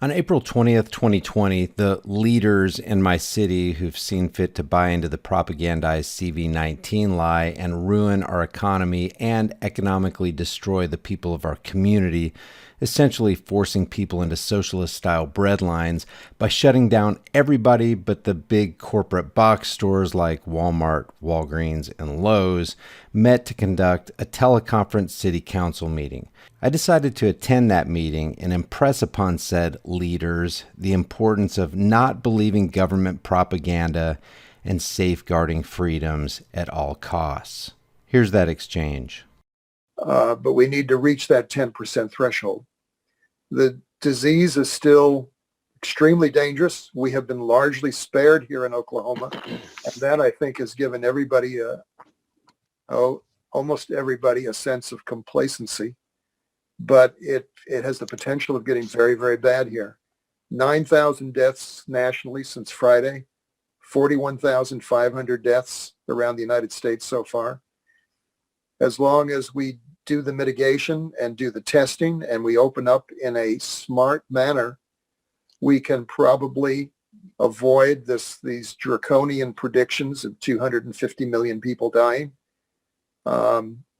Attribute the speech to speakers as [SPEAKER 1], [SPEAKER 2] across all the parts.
[SPEAKER 1] On April 20th, 2020, the leaders in my city who've seen fit to buy into the propagandized CV-19 lie and ruin our economy and economically destroy the people of our community, essentially forcing people into socialist-style breadlines by shutting down everybody but the big corporate box stores like Walmart, Walgreens, and Lowe's, met to conduct a teleconference city council meeting. I decided to attend that meeting and impress upon said leaders the importance of not believing government propaganda and safeguarding freedoms at all costs. Here's that exchange.
[SPEAKER 2] But we need to reach that 10% threshold. The disease is still extremely dangerous. We have been largely spared here in Oklahoma, and that, I think, has given everybody, almost everybody, a sense of complacency. But it has the potential of getting very, very bad here. 9,000 deaths nationally since Friday, 41,500 deaths around the United States so far. As long as we do the mitigation and do the testing and we open up in a smart manner, we can probably avoid these draconian predictions of 250 million people dying.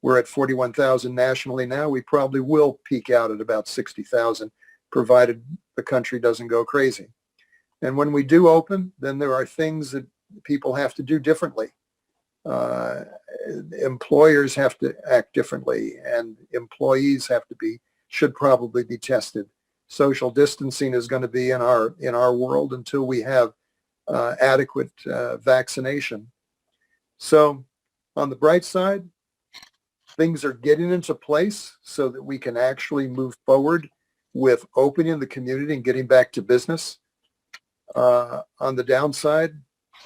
[SPEAKER 2] We're at 41,000 nationally now. We probably will peak out at about 60,000, provided the country doesn't go crazy. And when we do open, then there are things that people have to do differently. Employers have to act differently, and employees should probably be tested. Social distancing is going to be in our world until we have adequate vaccination. So on the bright side, things are getting into place so that we can actually move forward with opening the community and getting back to business. On the downside,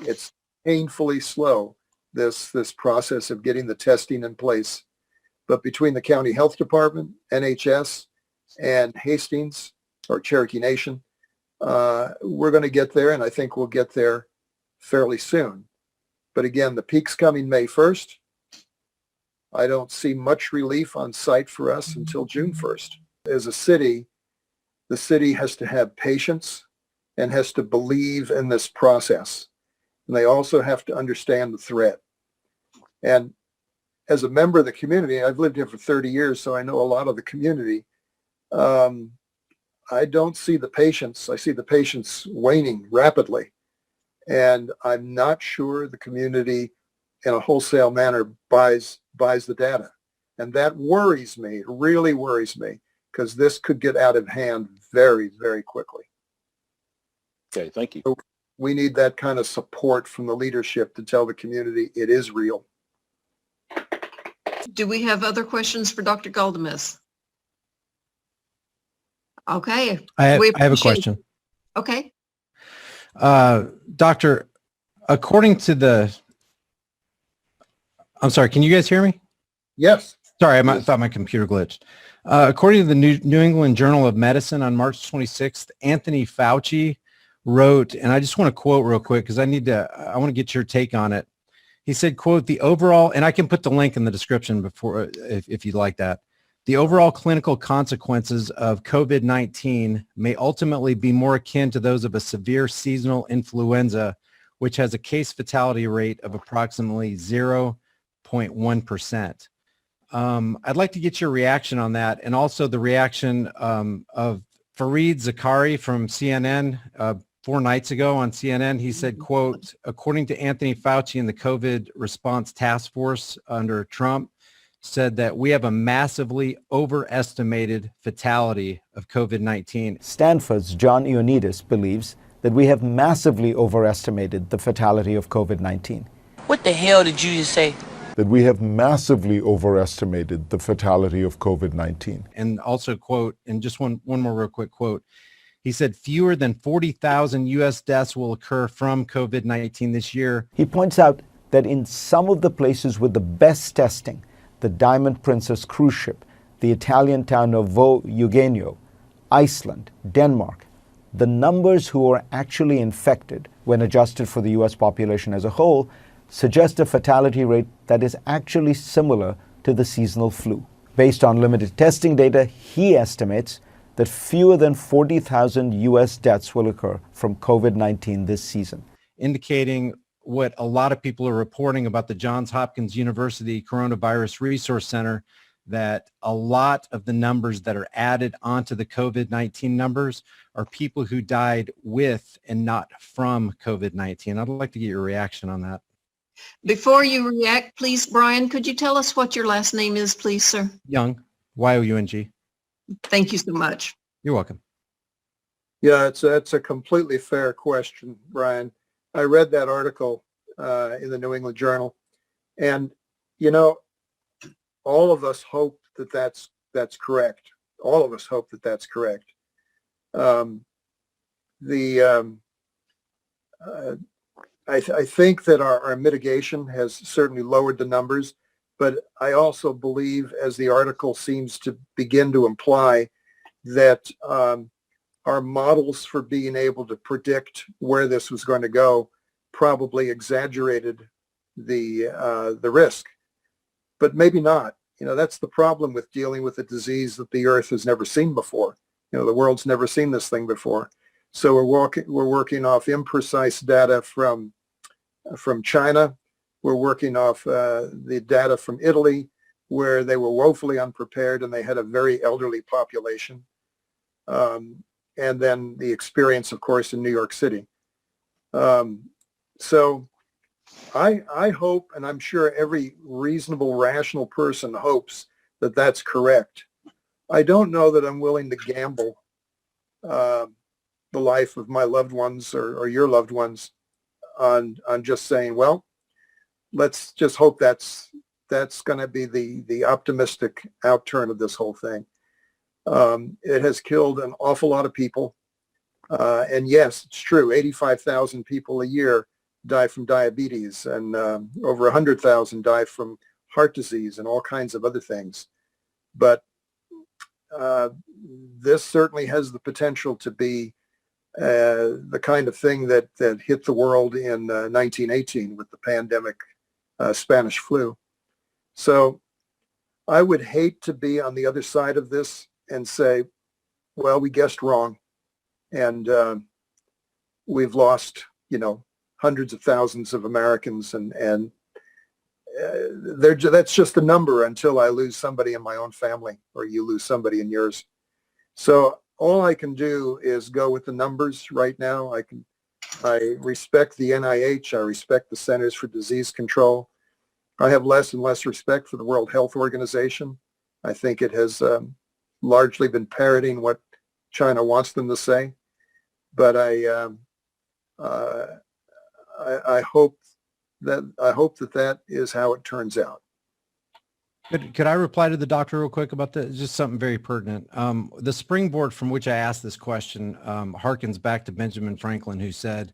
[SPEAKER 2] it's painfully slow, this process of getting the testing in place. But between the county health department, NHS, and Hastings, or Cherokee Nation, we're going to get there, and I think we'll get there fairly soon. But again, the peak's coming May 1st. I don't see much relief on site for us until June 1st. As a city, the city has to have patience and has to believe in this process. And they also have to understand the threat. And as a member of the community, I've lived here for 30 years, so I know a lot of the community. I don't see the patience. I see the patience waning rapidly. And I'm not sure the community in a wholesale manner buys the data. And that worries me, it really worries me, because this could get out of hand very, very quickly.
[SPEAKER 3] Okay, thank you.
[SPEAKER 2] So we need that kind of support from the leadership to tell the community it is real.
[SPEAKER 4] Do we have other questions for Dr. Goldemuth? Okay.
[SPEAKER 1] I have a question.
[SPEAKER 4] Okay.
[SPEAKER 1] Doctor, according to I'm sorry, can you guys hear me?
[SPEAKER 2] Yes.
[SPEAKER 1] Sorry, I thought my computer glitched. According to the New England Journal of Medicine on March 26th, Anthony Fauci wrote, and I just want to quote real quick because I want to get your take on it. He said, quote, the overall, and I can put the link in the description before if you'd like that. The overall clinical consequences of COVID-19 may ultimately be more akin to those of a severe seasonal influenza, which has a case fatality rate of approximately 0.1%. I'd like to get your reaction on that, and also the reaction of Fareed Zakaria from CNN 4 nights ago on CNN. He said, quote, according to Anthony Fauci and the COVID response task force under Trump, said that we have a massively overestimated fatality of COVID-19.
[SPEAKER 5] Stanford's John Ioannidis believes that we have massively overestimated the fatality of COVID-19.
[SPEAKER 6] What the hell did you just say?
[SPEAKER 7] That we have massively overestimated the fatality of COVID-19.
[SPEAKER 1] And also, quote, and just one more real quick quote, he said fewer than 40,000 U.S. deaths will occur from COVID-19 this year.
[SPEAKER 5] He points out that in some of the places with the best testing, the Diamond Princess cruise ship, the Italian town of Vo Eugenio, Iceland, Denmark, the numbers who are actually infected when adjusted for the U.S. population as a whole suggest a fatality rate that is actually similar to the seasonal flu. Based on limited testing data, he estimates that fewer than 40,000 U.S. deaths will occur from COVID-19 this season.
[SPEAKER 1] Indicating what a lot of people are reporting about the Johns Hopkins University Coronavirus Resource Center, that a lot of the numbers that are added onto the COVID-19 numbers are people who died with and not from COVID-19. I'd like to get your reaction on that.
[SPEAKER 4] Before you react, please, Brian, could you tell us what your last name is, please, sir?
[SPEAKER 1] Young, Y-O-U-N-G.
[SPEAKER 4] Thank you so much.
[SPEAKER 1] You're welcome.
[SPEAKER 2] Yeah, it's a completely fair question, Brian. I read that article in the New England Journal, and you know, all of us hope that that's correct. All of us hope that that's correct. I think that our mitigation has certainly lowered the numbers, but I also believe, as the article seems to begin to imply, that our models for being able to predict where this was going to go probably exaggerated the risk, but maybe not. You know, that's the problem with dealing with a disease that the Earth has never seen before. You know, the world's never seen this thing before. So we're working off imprecise data from China. We're working off the data from Italy, where they were woefully unprepared and they had a very elderly population. And then the experience, of course, in New York City. So I hope, and I'm sure every reasonable, rational person hopes that that's correct. I don't know that I'm willing to gamble the life of my loved ones or your loved ones on just saying, well, let's just hope that's going to be the optimistic outturn of this whole thing. It has killed an awful lot of people. And yes, it's true, 85,000 people a year die from diabetes, and over 100,000 die from heart disease and all kinds of other things. But this certainly has the potential to be the kind of thing that hit the world in 1918 with the pandemic Spanish flu. So I would hate to be on the other side of this and say, well, we guessed wrong, and we've lost, hundreds of thousands of Americans, and that's just a number until I lose somebody in my own family or you lose somebody in yours. So all I can do is go with the numbers right now. I respect the NIH. I respect the Centers for Disease Control. I have less and less respect for the World Health Organization. I think it has largely been parroting what China wants them to say. But I hope that is how it turns out.
[SPEAKER 1] Could I reply to the doctor real quick about that? Just something very pertinent. The springboard from which I asked this question harkens back to Benjamin Franklin, who said,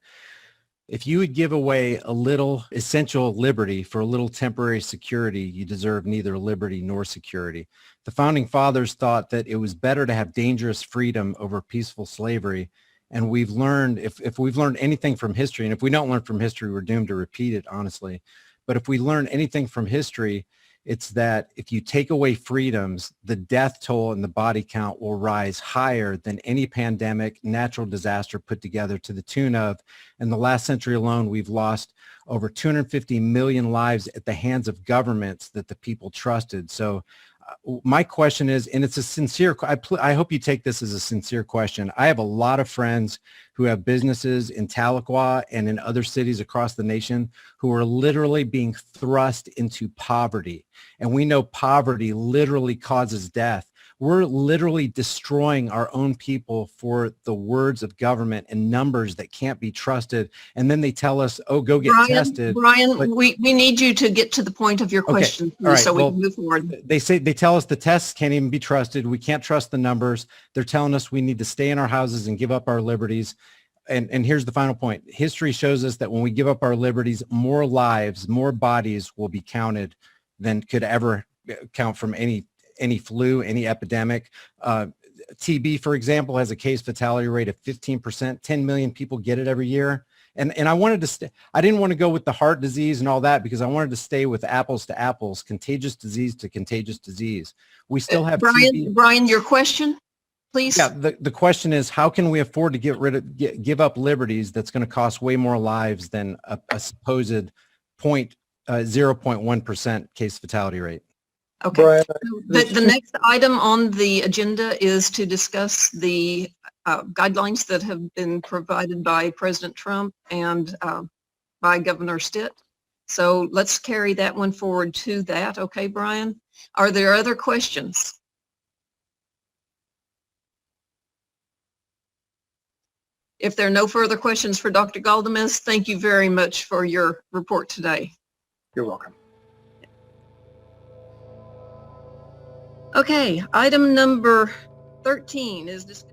[SPEAKER 1] if you would give away a little essential liberty for a little temporary security, you deserve neither liberty nor security. The founding fathers thought that it was better to have dangerous freedom over peaceful slavery. And we've learned, if we've learned anything from history, and if we don't learn from history, we're doomed to repeat it, honestly. But if we learn anything from history, it's that if you take away freedoms, the death toll and the body count will rise higher than any pandemic, natural disaster put together, to the tune of, in the last century alone, we've lost over 250 million lives at the hands of governments that the people trusted. So my question is, and it's a sincere, I hope you take this as a sincere question. I have a lot of friends who have businesses in Tahlequah and in other cities across the nation who are literally being thrust into poverty. And we know poverty literally causes death. We're literally destroying our own people for the words of government and numbers that can't be trusted. And then they tell us, oh, go get tested.
[SPEAKER 4] Brian, we need you to get to the point of your question,
[SPEAKER 1] all right.
[SPEAKER 4] so we can move forward.
[SPEAKER 1] They tell us the tests can't even be trusted. We can't trust the numbers. They're telling us we need to stay in our houses and give up our liberties. And here's the final point. History shows us that when we give up our liberties, more lives, more bodies will be counted than could ever count from any flu, any epidemic. TB, for example, has a case fatality rate of 15%. 10 million people get it every year. And I wanted to I didn't want to go with the heart disease and all that, because I wanted to stay with apples to apples, contagious disease to contagious disease. We still have TB.
[SPEAKER 4] Brian, your question? please?
[SPEAKER 1] Yeah, the question is, how can we afford to give up liberties that's going to cost way more lives than a supposed 0.1% case fatality rate?
[SPEAKER 4] Okay.
[SPEAKER 2] Brian,
[SPEAKER 4] The next item on the agenda is to discuss the guidelines that have been provided by President Trump and by Governor Stitt. So let's carry that one forward to that. Okay, Brian? Are there other questions? If there are no further questions for Dr. Galdames, thank you very much for your report today.
[SPEAKER 2] you're welcome.
[SPEAKER 4] Okay, item number 13 is discussed.